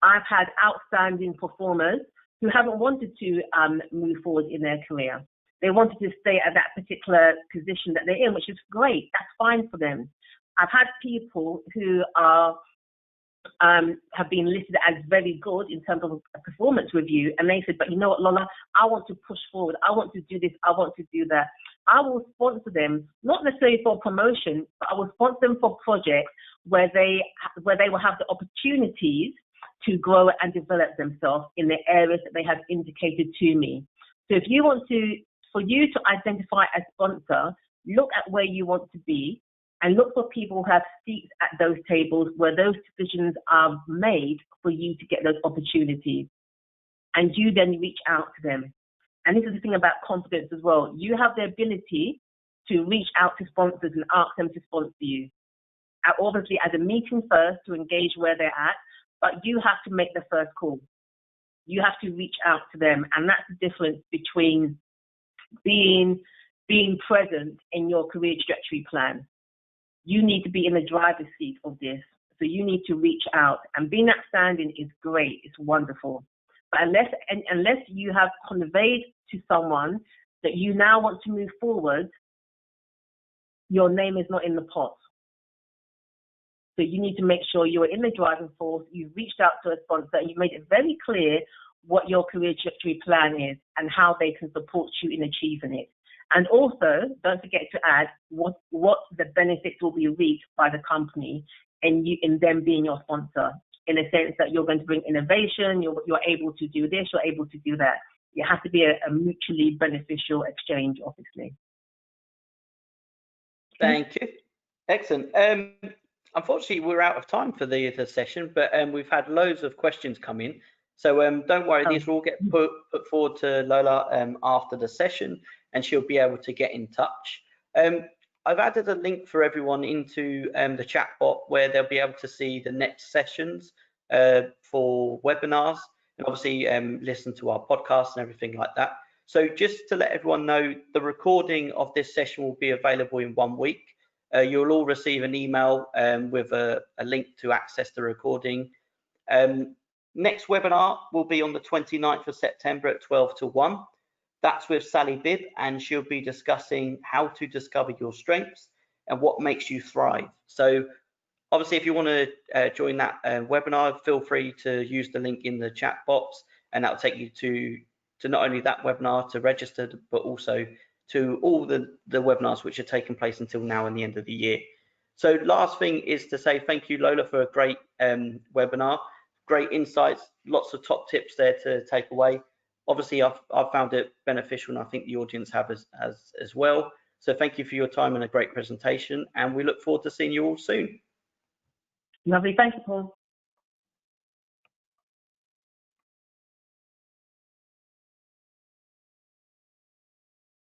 I've had outstanding performers who haven't wanted to move forward in their career. They wanted to stay at that particular position that they're in, which is great. That's fine for them. I've had people who have been listed as very good in terms of a performance review, and they said, but you know what, Lola, I want to push forward. I want to do this. I want to do that. I will sponsor them, not necessarily for promotion, but I will sponsor them for projects where they will have the opportunities to grow and develop themselves in the areas that they have indicated to me. So if you want for you to identify a sponsor, look at where you want to be and look for people who have seats at those tables where those decisions are made for you to get those opportunities. And you then reach out to them. And this is the thing about confidence as well. You have the ability to reach out to sponsors and ask them to sponsor you. Obviously, as a meeting first to engage where they're at, but you have to make the first call. You have to reach out to them. And that's the difference between being present in your career trajectory plan. You need to be in the driver's seat of this. So you need to reach out. And being outstanding is great. It's wonderful. But unless you have conveyed to someone that you now want to move forward, your name is not in the pot. So you need to make sure you're in the driving force, you've reached out to a sponsor, and you've made it very clear what your career trajectory plan is and how they can support you in achieving it. And also, don't forget to add what the benefits will be reaped by the company in them being your sponsor, in a sense that you're going to bring innovation, you're able to do this, you're able to do that. It has to be a mutually beneficial exchange, obviously. Thank you. Excellent. Unfortunately, we're out of time for the session, but we've had loads of questions come in. So don't worry, these will all get put forward to Lola after the session, and she'll be able to get in touch. I've added a link for everyone into the chat bot where they'll be able to see the next sessions for webinars, and obviously listen to our podcast and everything like that. So just to let everyone know, the recording of this session will be available in 1 week. You'll all receive an email with a link to access the recording. Next webinar will be on the 29th of September at 12 to 1. That's with Sally Bibb, and she'll be discussing how to discover your strengths and what makes you thrive. So obviously, if you want to join that webinar, feel free to use the link in the chat box, and that'll take you to not only that webinar to register, but also to all the webinars which are taking place until now and the end of the year. So last thing is to say thank you, Lola, for a great webinar, great insights, lots of top tips there to take away. Obviously, I've found it beneficial, and I think the audience have as well. So thank you for your time and a great presentation, and we look forward to seeing you all soon. Lovely. Thank you, Paul.